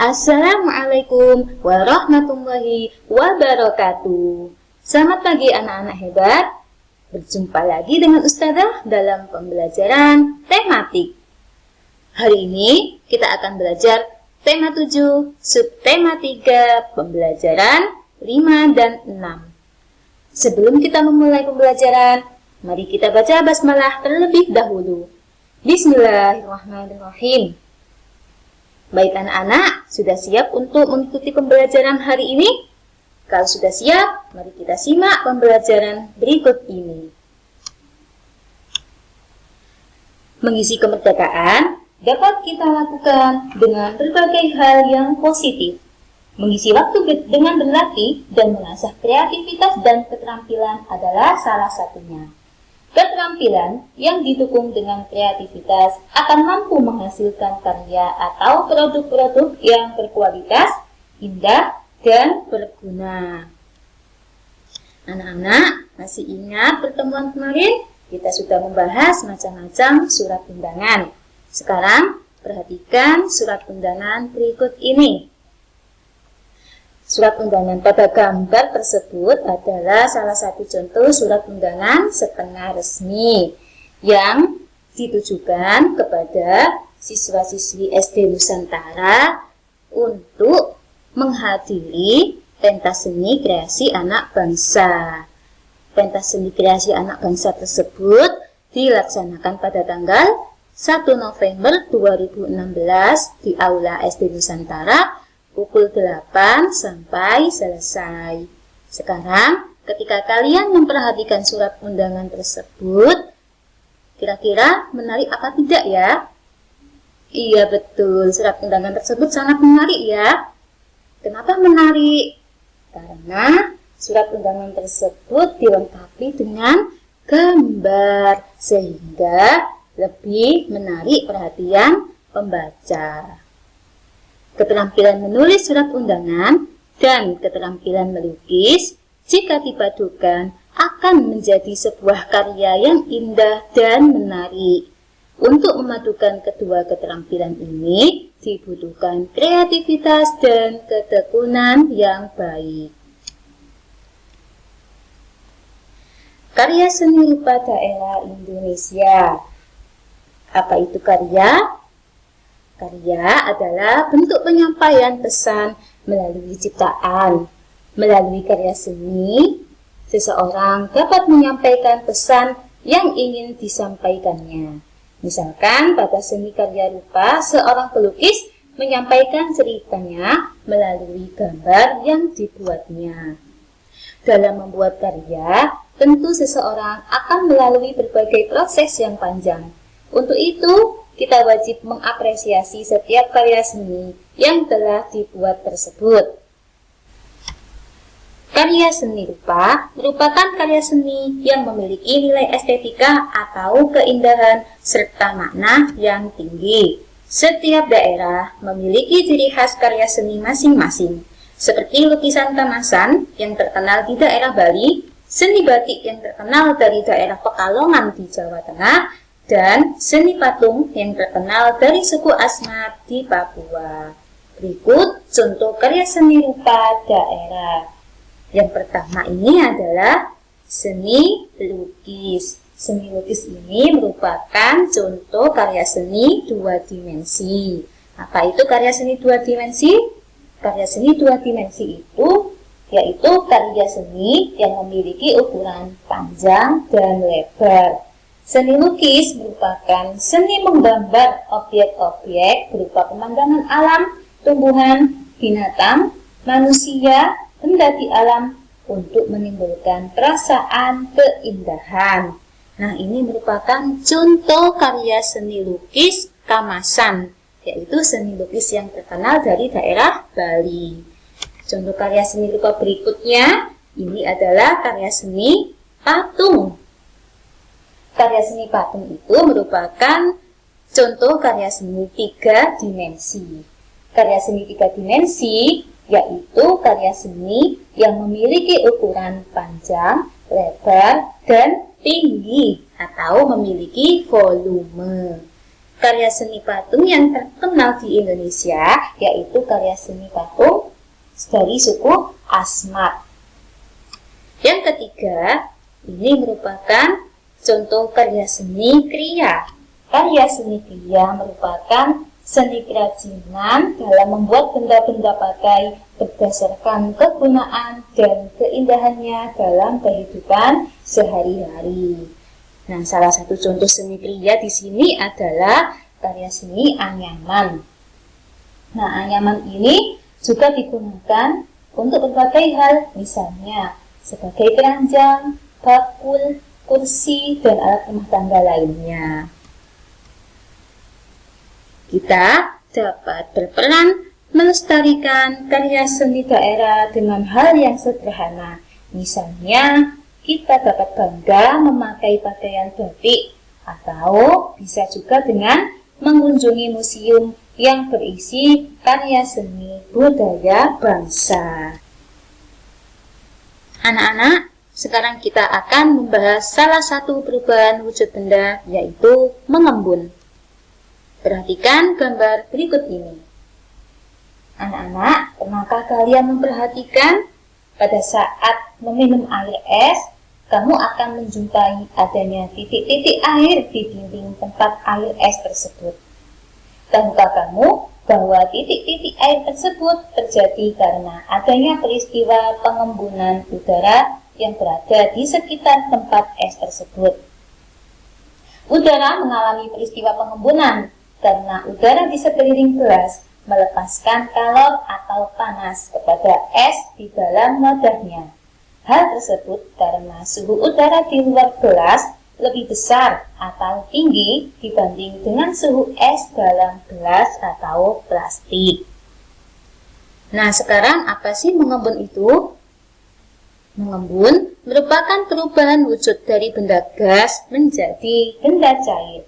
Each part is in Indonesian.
Assalamualaikum warahmatullahi wabarakatuh. Selamat pagi anak-anak hebat. Berjumpa lagi dengan Ustazah dalam pembelajaran tematik. Hari ini kita akan belajar tema 7, subtema 3, pembelajaran 5 dan 6. Sebelum kita memulai pembelajaran, mari kita baca basmalah terlebih dahulu. Bismillahirrahmanirrahim. Baik anak-anak, sudah siap untuk mengikuti pembelajaran hari ini? Kalau sudah siap, mari kita simak pembelajaran berikut ini. Mengisi kemerdekaan dapat kita lakukan dengan berbagai hal yang positif. Mengisi waktu dengan berlatih dan mengasah kreativitas dan keterampilan adalah salah satunya. Keterampilan yang didukung dengan kreativitas akan mampu menghasilkan karya atau produk-produk yang berkualitas, indah, dan berguna. Anak-anak, masih ingat pertemuan kemarin? Kita sudah membahas macam-macam surat undangan. Sekarang, perhatikan surat undangan berikut ini. Surat undangan pada gambar tersebut adalah salah satu contoh surat undangan setengah resmi yang ditujukan kepada siswa-siswi SD Nusantara untuk menghadiri pentas seni kreasi anak bangsa. Pentas seni kreasi anak bangsa tersebut dilaksanakan pada tanggal 1 November 2016 di Aula SD Nusantara pukul 8 sampai selesai. Sekarang, ketika kalian memperhatikan surat undangan tersebut, kira-kira menarik apa tidak ya? Iya betul, surat undangan tersebut sangat menarik ya. Kenapa menarik? Karena surat undangan tersebut dilengkapi dengan gambar, sehingga lebih menarik perhatian pembaca. Keterampilan menulis surat undangan dan keterampilan melukis jika dipadukan akan menjadi sebuah karya yang indah dan menarik. Untuk memadukan kedua keterampilan ini dibutuhkan kreativitas dan ketekunan yang baik. Karya seni rupa daerah Indonesia. Apa itu karya? Karya adalah bentuk penyampaian pesan melalui ciptaan. Melalui karya seni, seseorang dapat menyampaikan pesan yang ingin disampaikannya. Misalkan pada seni karya rupa, seorang pelukis menyampaikan ceritanya melalui gambar yang dibuatnya. Dalam membuat karya, tentu seseorang akan melalui berbagai proses yang panjang. Untuk itu, kita wajib mengapresiasi setiap karya seni yang telah dibuat tersebut. Karya seni rupa merupakan karya seni yang memiliki nilai estetika atau keindahan serta makna yang tinggi. Setiap daerah memiliki ciri khas karya seni masing-masing, seperti lukisan kemasan yang terkenal di daerah Bali, seni batik yang terkenal dari daerah Pekalongan di Jawa Tengah, dan seni patung yang terkenal dari suku Asmat di Papua. Berikut contoh karya seni rupa daerah. Yang pertama ini adalah seni lukis. Seni lukis ini merupakan contoh karya seni dua dimensi. Apa itu karya seni dua dimensi? Karya seni dua dimensi itu yaitu karya seni yang memiliki ukuran panjang dan lebar. Seni lukis merupakan seni menggambar objek-objek berupa pemandangan alam, tumbuhan, binatang, manusia, benda di alam untuk menimbulkan perasaan keindahan. Nah, ini merupakan contoh karya seni lukis kamasan, yaitu seni lukis yang terkenal dari daerah Bali. Contoh karya seni rupa berikutnya, ini adalah karya seni patung. Karya seni patung itu merupakan contoh karya seni tiga dimensi. Karya seni tiga dimensi yaitu karya seni yang memiliki ukuran panjang, lebar, dan tinggi atau memiliki volume. karya seni patung yang terkenal di Indonesia, yaitu karya seni patung dari suku Asmat. Yang ketiga, ini merupakan contoh karya seni kriya. Karya seni kriya merupakan seni kerajinan dalam membuat benda-benda pakai berdasarkan kegunaan dan keindahannya dalam kehidupan sehari-hari. Nah, salah satu contoh seni kriya di sini adalah karya seni anyaman. Nah, anyaman ini juga digunakan untuk berbagai hal, misalnya sebagai keranjang, bakul, kursi, dan alat rumah tangga lainnya. Kita dapat berperan melestarikan karya seni daerah dengan hal yang sederhana. Misalnya, kita dapat bangga memakai pakaian batik, atau bisa juga dengan mengunjungi museum yang berisi karya seni budaya bangsa. Anak-anak, sekarang kita akan membahas salah satu perubahan wujud benda, yaitu mengembun. Perhatikan gambar berikut ini. Anak-anak, pernahkah kalian memperhatikan pada saat meminum air es, kamu akan menjumpai adanya titik-titik air di dinding tempat air es tersebut. Tahukah kamu bahwa titik-titik air tersebut terjadi karena adanya peristiwa pengembunan udara yang berada di sekitar tempat es tersebut? Udara mengalami peristiwa pengembunan karena udara di sekeliling gelas melepaskan kalor atau panas kepada es di dalam wadahnya. Hal tersebut karena suhu udara di luar gelas lebih besar atau tinggi dibanding dengan suhu es dalam gelas atau plastik. Nah, sekarang apa sih mengembun itu? Mengembun merupakan perubahan wujud dari benda gas menjadi benda cair.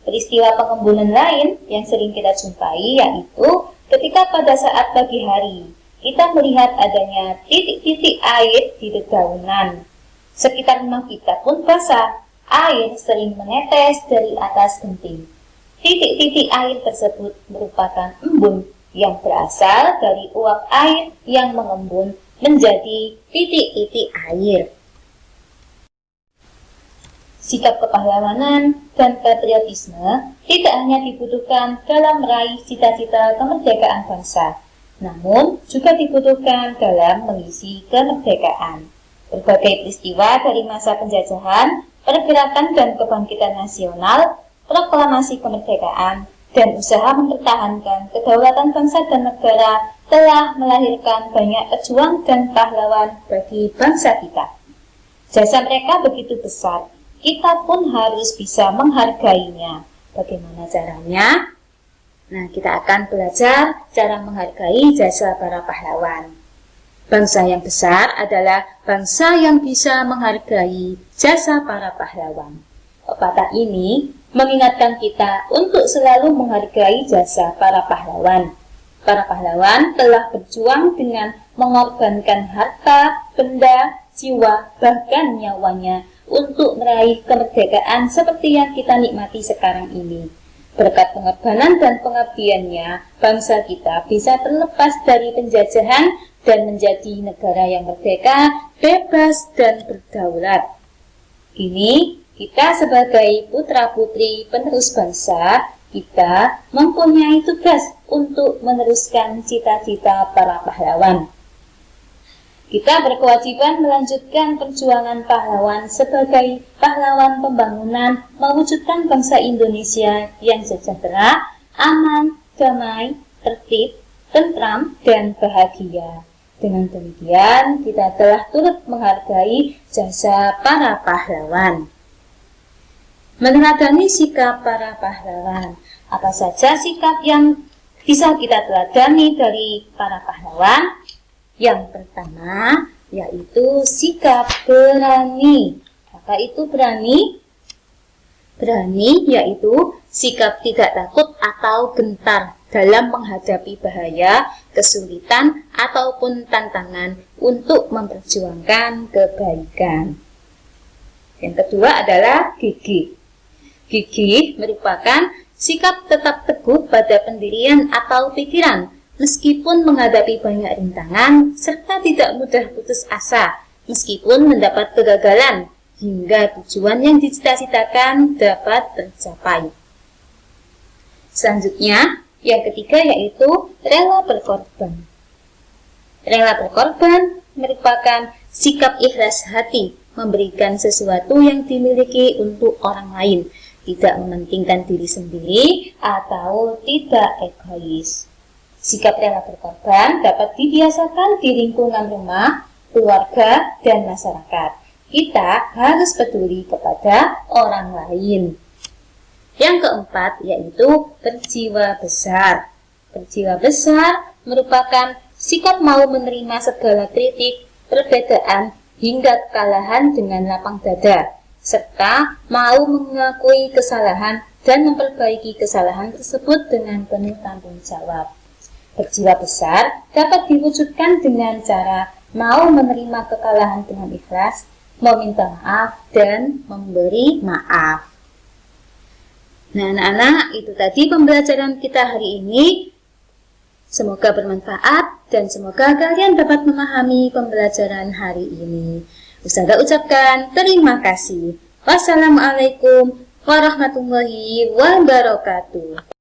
Peristiwa pengembunan lain yang sering kita jumpai yaitu ketika pada saat pagi hari kita melihat adanya titik-titik air di dedaunan. Sekitar rumah kita pun basah, air sering menetes dari atas genting. Titik-titik air tersebut merupakan embun yang berasal dari uap air yang mengembun menjadi titik-titik air. Sikap kepahlawanan dan patriotisme tidak hanya dibutuhkan dalam meraih cita-cita kemerdekaan bangsa, namun juga dibutuhkan dalam mengisi kemerdekaan. Berbagai peristiwa dari masa penjajahan, pergerakan dan kebangkitan nasional, proklamasi kemerdekaan, dan usaha mempertahankan kedaulatan bangsa dan negara telah melahirkan banyak pejuang dan pahlawan bagi bangsa kita. Jasa mereka begitu besar, kita pun harus bisa menghargainya. Bagaimana caranya? Nah, kita akan belajar cara menghargai jasa para pahlawan. Bangsa yang besar adalah bangsa yang bisa menghargai jasa para pahlawan. Pepatah ini mengingatkan kita untuk selalu menghargai jasa para pahlawan. Para pahlawan telah berjuang dengan mengorbankan harta, benda, jiwa, bahkan nyawanya untuk meraih kemerdekaan seperti yang kita nikmati sekarang ini. Berkat pengorbanan dan pengabdiannya, bangsa kita bisa terlepas dari penjajahan dan menjadi negara yang merdeka, bebas, dan berdaulat. Kini, kita sebagai putra-putri penerus bangsa, kita mempunyai tugas untuk meneruskan cita-cita para pahlawan. Kita berkewajiban melanjutkan perjuangan pahlawan sebagai pahlawan pembangunan mewujudkan bangsa Indonesia yang sejahtera, aman, damai, tertib, tentram, dan bahagia. Dengan demikian, kita telah turut menghargai jasa para pahlawan. Meneladani sikap para pahlawan. Apa saja sikap yang bisa kita teladani dari para pahlawan? Yang pertama, yaitu sikap berani. Apa itu berani? Berani yaitu sikap tidak takut atau gentar dalam menghadapi bahaya, kesulitan, ataupun tantangan untuk memperjuangkan kebaikan. Yang kedua adalah gigih. Gigih merupakan Sikap tetap teguh pada pendirian atau pikiran, meskipun menghadapi banyak rintangan, serta tidak mudah putus asa, meskipun mendapat kegagalan, hingga tujuan yang dicita-citakan dapat tercapai. Selanjutnya, yang ketiga yaitu rela berkorban. Rela berkorban merupakan sikap ikhlas hati, memberikan sesuatu yang dimiliki untuk orang lain, tidak mementingkan diri sendiri atau tidak egois. Sikap rela berkorban dapat dibiasakan di lingkungan rumah, keluarga, dan masyarakat. Kita harus peduli kepada orang lain. Yang keempat yaitu berjiwa besar. Berjiwa besar merupakan sikap mau menerima segala kritik, perbedaan, hingga kekalahan dengan lapang dada, serta mau mengakui kesalahan dan memperbaiki kesalahan tersebut dengan penuh tanggung jawab. Berjiwa besar dapat diwujudkan dengan cara mau menerima kekalahan dengan ikhlas, meminta maaf, dan memberi maaf. Nah, anak-anak, itu tadi pembelajaran kita hari ini. Semoga bermanfaat dan semoga kalian dapat memahami pembelajaran hari ini. Ustazah ucapkan terima kasih. Wassalamualaikum warahmatullahi wabarakatuh.